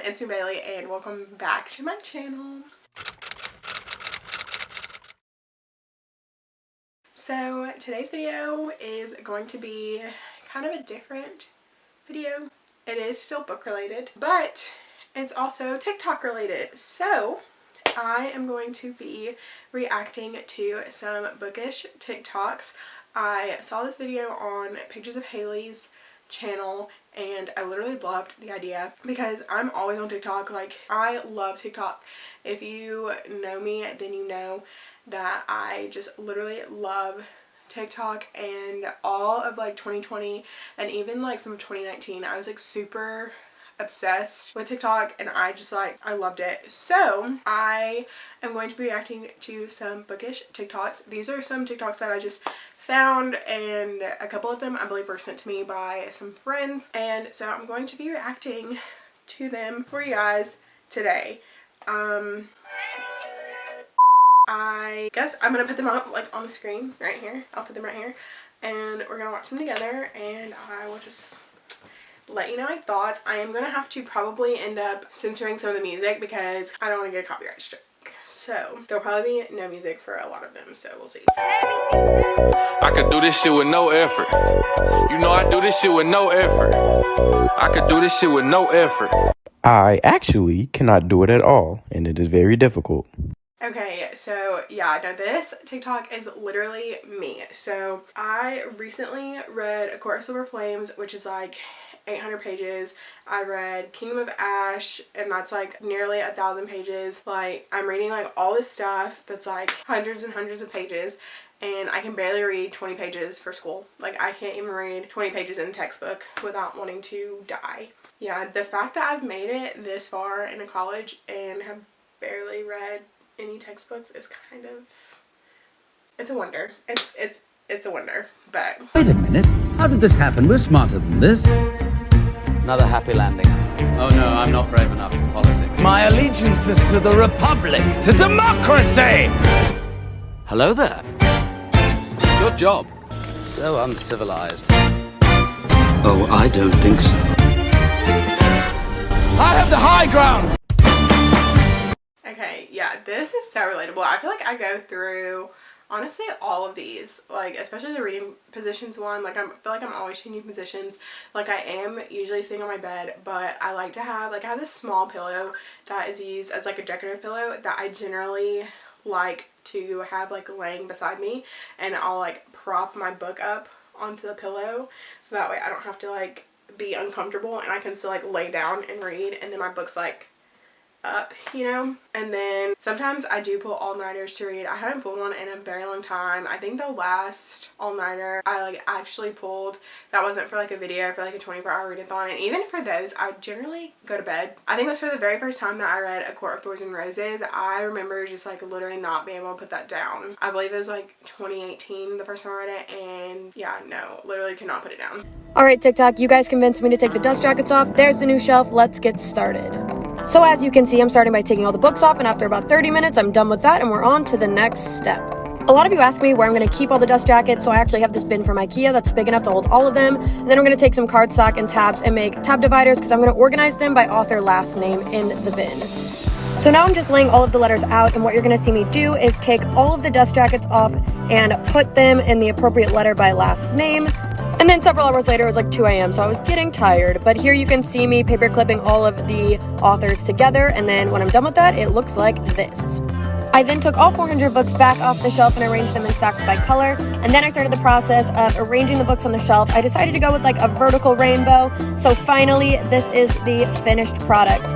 it's me Bailey and welcome back to my channel. So today's video is going to be kind of a different video. It is still book related, but it's also TikTok related. So I am going to be reacting to some Bookish TikToks. I saw this video on Pictures of Haley's channel and I literally loved the idea because I'm always on TikTok. Like, I love TikTok. If you know me, then you know that I just literally love TikTok, and all of like 2020 and even like some of 2019 I was like super obsessed with TikTok and I loved it. So I am going to be reacting to some Bookish TikToks. These are some TikToks that I just found, and a couple of them I believe were sent to me by some friends, and so I'm going to be reacting to them for you guys today. I guess I'm gonna put them up like on the screen right here. I'll put them right here and we're gonna watch them together, and I will just let you know my thoughts. I am gonna have to probably end up censoring some of the music because I don't want to get a copyright strike. So there'll probably be no music for a lot of them, so we'll see. I could do this shit with no effort. You know I do this shit with no effort. I could do this shit with no effort. I actually cannot do it at all, and it is very difficult. Okay, so yeah, now this TikTok is literally me. So I recently read A Court of Silver Flames, which is like 800 pages. I read Kingdom of Ash, and that's like nearly 1,000 pages. Like, I'm reading like all this stuff that's like hundreds and hundreds of pages, and I can barely read 20 pages for school. Like, I can't even read 20 pages in a textbook without wanting to die. Yeah, the fact that I've made it this far in college and have barely read any textbooks is kind of, it's a wonder. It's a wonder, but wait a minute, how did this happen? We're smarter than this. Another happy landing. Oh no, I'm not brave enough for politics. My allegiance is to the Republic, to democracy! Hello there. Good job. So uncivilized. Oh, I don't think so. I have the high ground! okay, yeah, this is so relatable. I feel like I go through, honestly, all of these, like especially the reading positions one. Like, I feel like I'm always changing positions. Like, I am usually sitting on my bed, but I like to have, like, I have this small pillow that is used as like a decorative pillow that I generally like to have like laying beside me, and I'll like prop my book up onto the pillow so that way I don't have to like be uncomfortable and I can still like lay down and read, and then my book's like up, you know. And then sometimes I do pull all-nighters to read. I haven't pulled one in a very long time. I think the last all-nighter I like actually pulled, that wasn't for like a video, for like a 24-hour readathon, and even for those I generally go to bed. I think that's for the very first time that I read A Court of Thorns and Roses. I remember just like literally not being able to put that down. I believe it was like 2018 the first time I read it, and yeah, no, literally could not put it down. Alright TikTok, you guys convinced me to take the dust jackets off. There's the new shelf. Let's get started. So as you can see, I'm starting by taking all the books off, and after about 30 minutes, I'm done with that, and we're on to the next step. A lot of you ask me where I'm going to keep all the dust jackets, so I actually have this bin from IKEA that's big enough to hold all of them, and then I'm going to take some cardstock and tabs and make tab dividers because I'm going to organize them by author last name in the bin. So now I'm just laying all of the letters out, and what you're going to see me do is take all of the dust jackets off and put them in the appropriate letter by last name. And then several hours later, it was like 2 a.m., so I was getting tired. But here you can see me paper clipping all of the authors together, and then when I'm done with that, it looks like this. I then took all 400 books back off the shelf and arranged them in stacks by color, and then I started the process of arranging the books on the shelf. I decided to go with like a vertical rainbow, so finally, this is the finished product.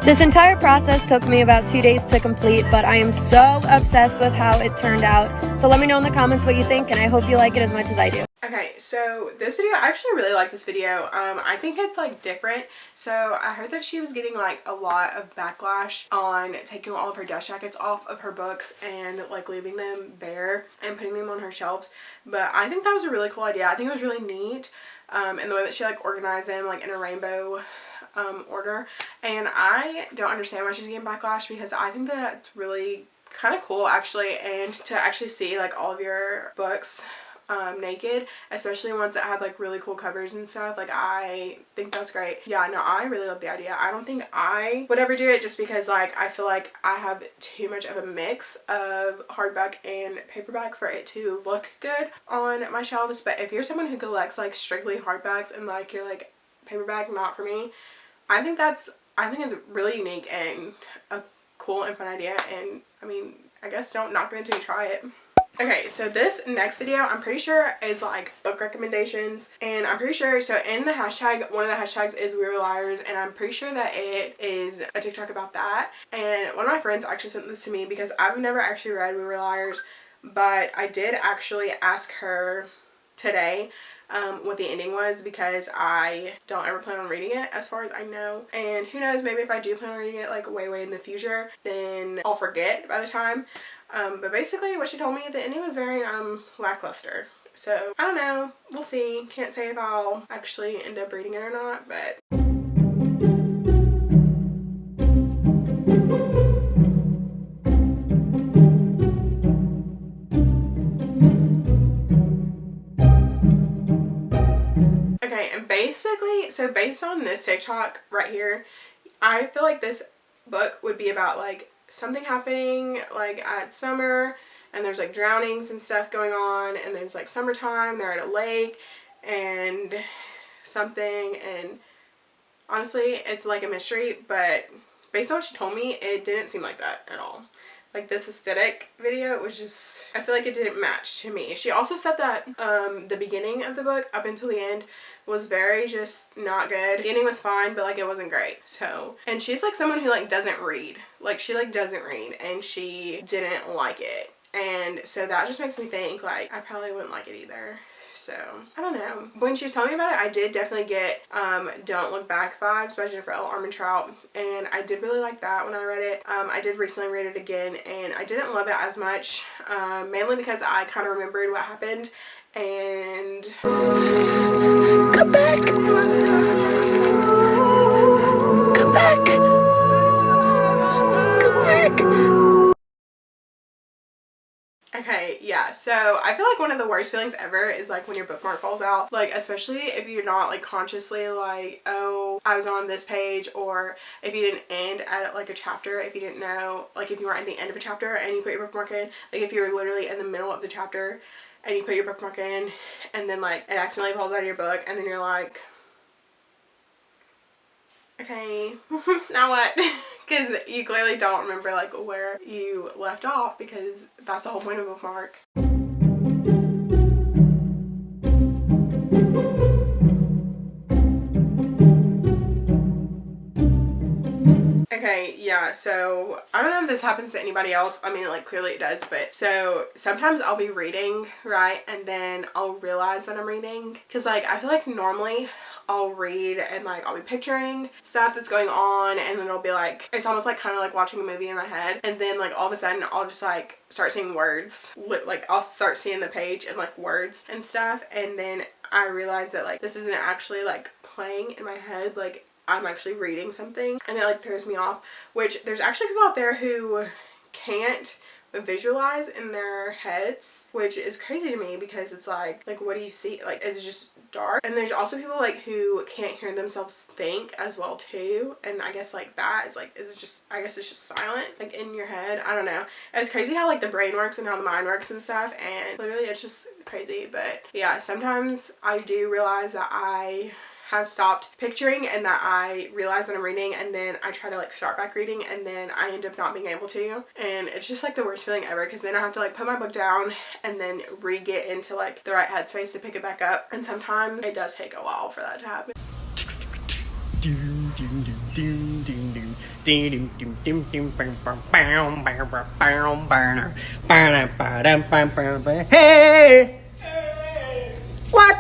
This entire process took me about 2 days to complete, but I am so obsessed with how it turned out. So let me know in the comments what you think, and I hope you like it as much as I do. Okay, so this video, I actually really like this video. I think it's like different. So I heard that she was getting like a lot of backlash on taking all of her dust jackets off of her books and like leaving them bare and putting them on her shelves. But I think that was a really cool idea. I think it was really neat. And the way that she like organized them like in a rainbow order. And I don't understand why she's getting backlash, because I think that it's really kind of cool actually, and to actually see like all of your books naked, especially ones that have like really cool covers and stuff. Like I think that's great. Yeah, no, I really love the idea. I don't think I would ever do it just because like I feel like I have too much of a mix of hardback and paperback for it to look good on my shelves. But if you're someone who collects like strictly hardbacks and like you're like paperback, not for me, I think it's really unique and a cool and fun idea. And I mean, I guess don't knock me until you try it. Okay, so this next video I'm pretty sure is like book recommendations, and I'm pretty sure, so in the hashtag, one of the hashtags is We Were Liars, and I'm pretty sure that it is a TikTok about that. And one of my friends actually sent this to me because I've never actually read We Were Liars, but I did actually ask her today what the ending was, because I don't ever plan on reading it as far as I know, and who knows, maybe if I do plan on reading it like way in the future, then I'll forget by the time. But basically what she told me, the ending was very lackluster. So I don't know, we'll see. Can't say if I'll actually end up reading it or not, but okay, and basically, so based on this TikTok right here, I feel like this book would be about like something happening like at summer, and there's like drownings and stuff going on, and there's like summertime, they're at a lake and something, and honestly it's like a mystery, but based on what she told me, it didn't seem like that at all. Like this aesthetic video, it was just, I feel like it didn't match to me. She also said that the beginning of the book up until the end was very just not good. The beginning was fine, but like it wasn't great. So, and she's like someone who like doesn't read. Like she like doesn't read, and she didn't like it. And so that just makes me think like I probably wouldn't like it either. So I don't know. When she was telling me about it, I did definitely get Don't Look Back vibes by Jennifer L. Armentrout, and I did really like that when I read it. I did recently read it again, and I didn't love it as much, mainly because I kind of remembered what happened. And come back, come back, come back. Okay, yeah, so I feel like one of the worst feelings ever is like when your bookmark falls out, like especially if you're not like consciously like, oh, I was on this page, or if you didn't end at like a chapter, if you didn't know, like if you were at the end of a chapter and you put your bookmark in, like if you're literally in the middle of the chapter and you put your bookmark in and then like it accidentally falls out of your book, and then you're like, okay, now what? Because you clearly don't remember like where you left off, because that's the whole point of a bookmark. Okay, yeah, so I don't know if this happens to anybody else. I mean, like clearly it does, but so sometimes I'll be reading, right, and then I'll realize that I'm reading, because like I feel like normally I'll read and like I'll be picturing stuff that's going on, and then it'll be like, it's almost like kind of like watching a movie in my head, and then like all of a sudden I'll just like start seeing words, like I'll start seeing the page and like words and stuff, and then I realize that like this isn't actually like playing in my head, like I'm actually reading something, and it like throws me off. Which there's actually people out there who can't visualize in their heads, which is crazy to me, because it's like what do you see? Like, is it just dark? And there's also people like who can't hear themselves think as well too, and I guess like that is like, is it just, I guess it's just silent like in your head. I don't know, it's crazy how like the brain works and how the mind works and stuff, and literally it's just crazy. But yeah, sometimes I do realize that I have stopped picturing and that I realize that I'm reading, and then I try to like start back reading, and then I end up not being able to, and it's just like the worst feeling ever, because then I have to like put my book down and then re-get into like the right headspace to pick it back up, and sometimes it does take a while for that to happen. Hey! What?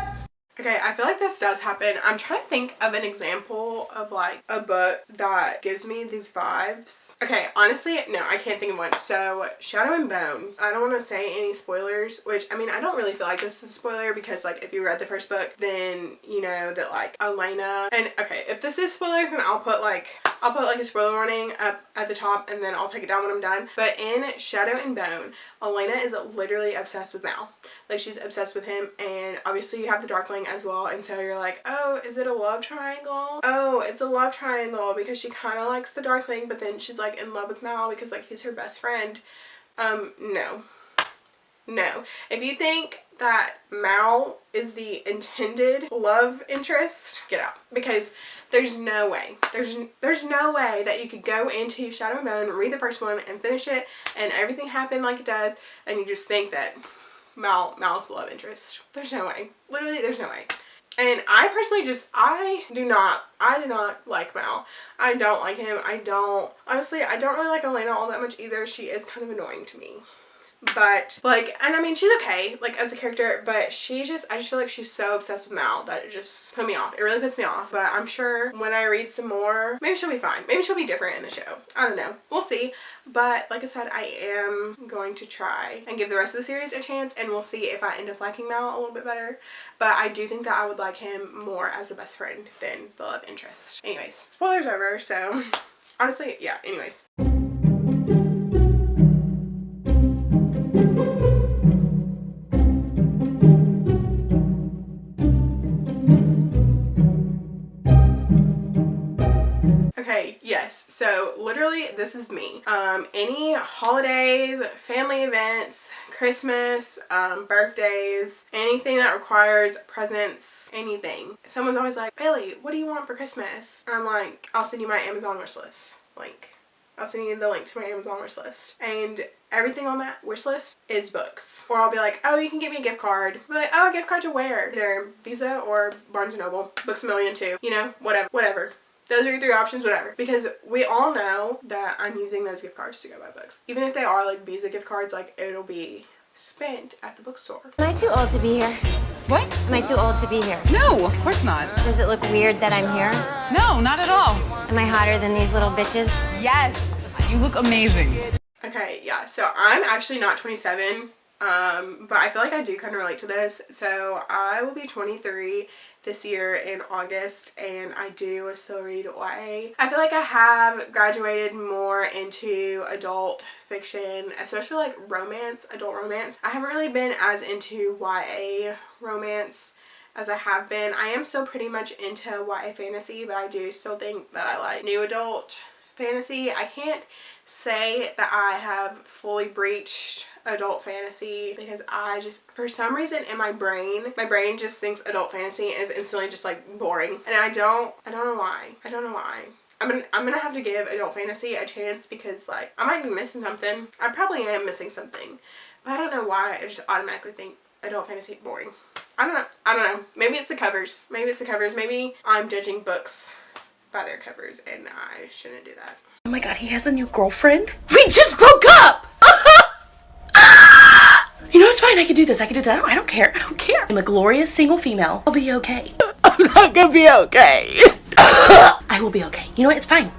Okay, I feel like this does happen. I'm trying to think of an example of like a book that gives me these vibes. Okay, honestly, no, I can't think of one. So, Shadow and Bone. I don't want to say any spoilers, which, I mean, I don't really feel like this is a spoiler, because like if you read the first book, then you know that like Elena, and okay, if this is spoilers, then I'll put like I'll put like a spoiler warning up at the top and then I'll take it down when I'm done. But in Shadow and Bone, Elena is literally obsessed with Mal. Like, she's obsessed with him, and obviously you have the Darkling as well, and so you're like, oh, is it a love triangle? Oh, it's a love triangle because she kind of likes the Darkling, but then she's like in love with Mal because like he's her best friend. No. No. If you think that Mal is the intended love interest, get out. Because there's no way. There's no way that you could go into Shadow and Bone, read the first one, and finish it, and everything happened like it does, and you just think that Mal's the love interest. There's no way. Literally, there's no way. And I personally I do not like Mal. I don't like him. Honestly, I don't really like Elena all that much either. She is kind of annoying to me. But like, and I mean, she's okay like as a character, but I just feel like she's so obsessed with Mal that it just put me off. It really puts me off. But I'm sure when I read some more, maybe she'll be fine. Maybe she'll be different in the show. I don't know. We'll see. But like I said, I am going to try and give the rest of the series a chance, and we'll see if I end up liking Mal a little bit better. But I do think that I would like him more as a best friend than the love interest. Anyways, spoilers over. So honestly, yeah, anyways. Okay, yes, so literally this is me. Any holidays, family events, Christmas, birthdays, anything that requires presents, anything. Someone's always like, Baylee, what do you want for Christmas? And I'm like, I'll send you my Amazon wish list. Like, I'll send you the link to my Amazon wish list. And everything on that wish list is books. Or I'll be like, oh, you can give me a gift card. I'll be like, oh, a gift card to where? Either Visa or Barnes & Noble. Books A Million too. You know, whatever. Those are your 3 options, whatever. Because we all know that I'm using those gift cards to go buy books. Even if they are like Visa gift cards, like it'll be spent at the bookstore. Am I too old to be here? What? Am I too old to be here? No, of course not. Does it look weird that I'm here? No, not at all. Am I hotter than these little bitches? Yes, you look amazing. Okay, yeah, so I'm actually not 27, but I feel like I do kind of relate to this. So I will be 23 this year in August, and I do still read YA. I feel like I have graduated more into adult fiction, especially like romance, adult romance. I haven't really been as into YA romance as I have been. I am still pretty much into YA fantasy, but I do still think that I like new adult fantasy. I can't say that I have fully breached adult fantasy because I just, for some reason in my brain just thinks adult fantasy is instantly just like boring, and I don't know why. I'm gonna have to give adult fantasy a chance because like I might be missing something. I probably am missing something, but I don't know why I just automatically think adult fantasy is boring. I don't know. Maybe it's the covers. Maybe I'm judging books by their covers, and I shouldn't do that. Oh my god, he has a new girlfriend? We just broke up! You know, it's fine, I can do this, I don't care. I'm a glorious single female. I'll be okay. I'm not gonna be okay. I will be okay. You know what, it's fine.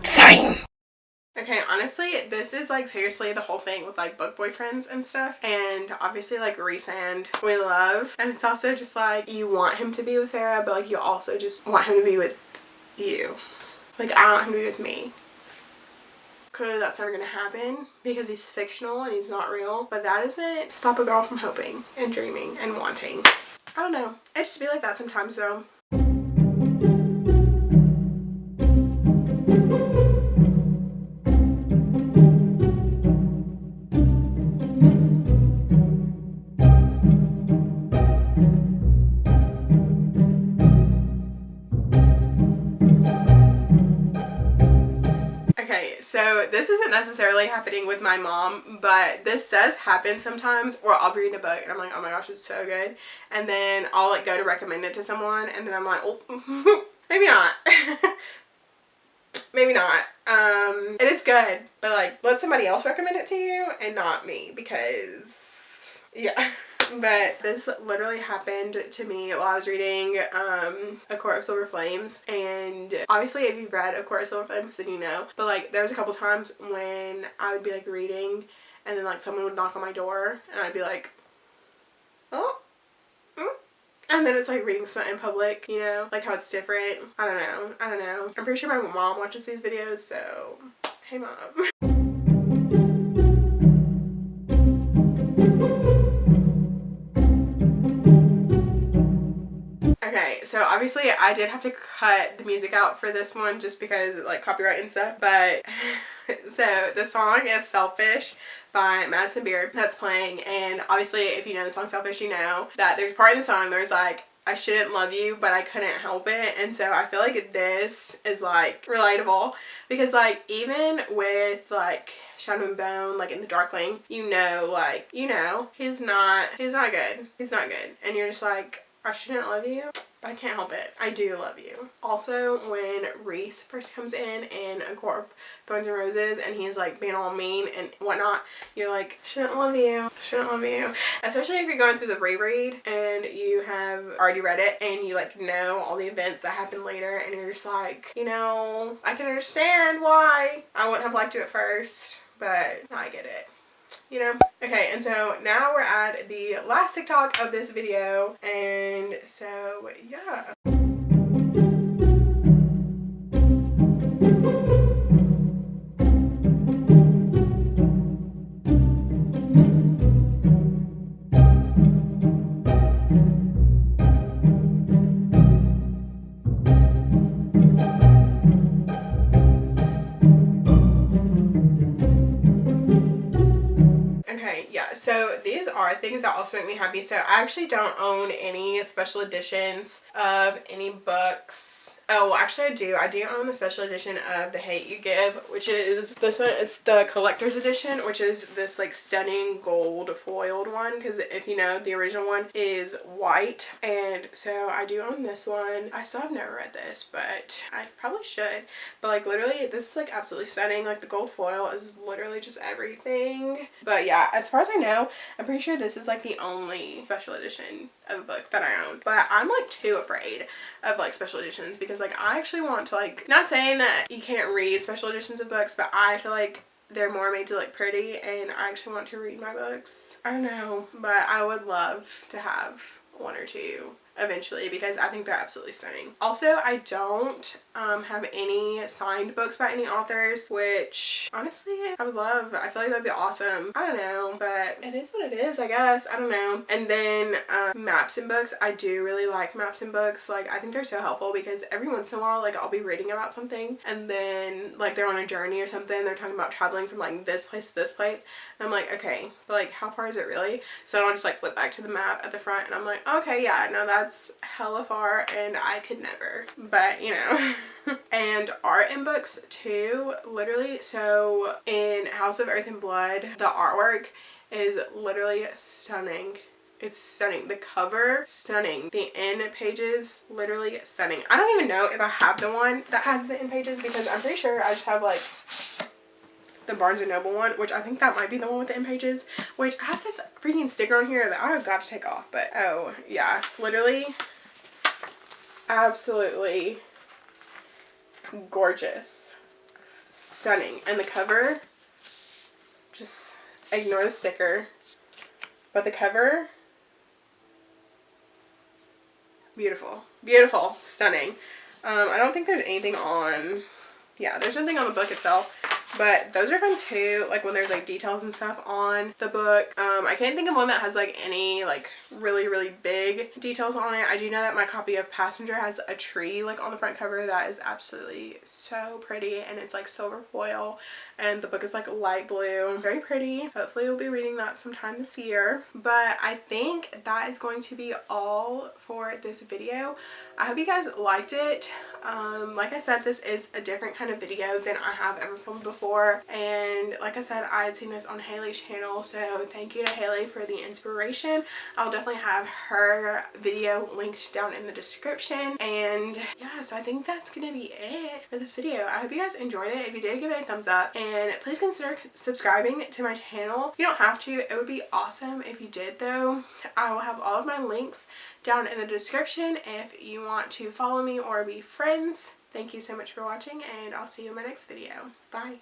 Okay, honestly, this is like seriously the whole thing with like book boyfriends and stuff. And obviously like Resand, we love. And it's also just like you want him to be with Farah, but like you also just want him to be with you. Like I want him to be with me. Clearly that's never gonna happen because he's fictional and he's not real. But that doesn't stop a girl from hoping and dreaming and wanting. I don't know. I just feel like that sometimes though. So this isn't necessarily happening with my mom, but this does happen sometimes where I'll be reading a book and I'm like, oh my gosh, it's so good. And then I'll like go to recommend it to someone and then I'm like, oh, maybe not. Maybe not. And it's good, but like let somebody else recommend it to you and not me because, yeah. But this literally happened to me while I was reading A Court of Silver Flames, and obviously if you've read A Court of Silver Flames then you know, but like there was a couple times when I would be like reading and then like someone would knock on my door and I'd be like, oh, And then it's like reading something in public, you know, like how it's different. I don't know. I'm pretty sure my mom watches these videos, so hey mom. Okay, so obviously I did have to cut the music out for this one just because like copyright and stuff, but so the song is Selfish by Madison Beard that's playing, and obviously if you know the song Selfish, you know that there's a part in the song there's like, I shouldn't love you but I couldn't help it. And so I feel like this is like relatable because like even with like Shadow and Bone, like in The Darkling, you know, like, you know, he's not good, and you're just like, I shouldn't love you, but I can't help it. I do love you. Also, when Reese first comes in A Court of Thorns and Roses and he's like being all mean and whatnot, you're like, shouldn't love you. Especially if you're going through the reread and you have already read it and you like know all the events that happen later and you're just like, you know, I can understand why I wouldn't have liked you at first, but I get it. You know? Okay, and so now we're at the last TikTok of this video, and so yeah. So these are things that also make me happy. So I actually don't own any special editions of any books. Oh, well, actually I do own the special edition of The Hate You Give, which is this one. It's the collector's edition, which is this like stunning gold foiled one, because if you know, the original one is white, and so I do own this one. I still have never read this, but I probably should. But like literally this is like absolutely stunning. Like the gold foil is literally just everything. But yeah, as far as I know, I'm pretty sure this is like the only special edition of a book that I own. But I'm like too afraid of like special editions because like I actually want to, like, not saying that you can't read special editions of books, but I feel like they're more made to look pretty and I actually want to read my books. I don't know, but I would love to have one or two eventually because I think they're absolutely stunning. Also, I don't have any signed books by any authors, which honestly I would love. I feel like that'd be awesome. I don't know, but it is what it is, I guess. I don't know. And then maps and books. I do really like maps and books. Like I think they're so helpful because every once in a while like I'll be reading about something and then like they're on a journey or something, they're talking about traveling from like this place to this place, and I'm like, okay, but like how far is it really? So I'll just like flip back to the map at the front and I'm like, okay, yeah, no, that's hella far and I could never. But you know. And art in books too, literally. So in House of Earth and Blood, the artwork is literally stunning. It's stunning. The cover, stunning. The end pages, literally stunning. I don't even know if I have the one that has the end pages because I'm pretty sure I just have like the Barnes & Noble one, which I think that might be the one with the end pages, which I have this freaking sticker on here that I've got to take off. But oh yeah, literally absolutely gorgeous, stunning. And the cover, just ignore the sticker, but the cover, beautiful, beautiful, stunning. I don't think there's anything on, yeah, there's nothing on the book itself, but those are fun too, like when there's like details and stuff on the book. I can't think of one that has like any like really big details on it. I do know that my copy of Passenger has a tree like on the front cover that is absolutely so pretty, and it's like silver foil, and the book is like light blue, very pretty. Hopefully we'll be reading that sometime this year. But I think that is going to be all for this video. I hope you guys liked it. Like I said, this is a different kind of video than I have ever filmed before, and like I said, I had seen this on Haley's channel, so thank you to Haley for the inspiration. I'll definitely have her video linked down in the description. And yeah, so I think that's gonna be it for this video. I hope you guys enjoyed it. If you did, give it a thumbs up, and please consider subscribing to my channel. You don't have to. It would be awesome if you did though. I will have all of my links down in the description if you want to follow me or be friends. Thank you so much for watching, and I'll see you in my next video. Bye.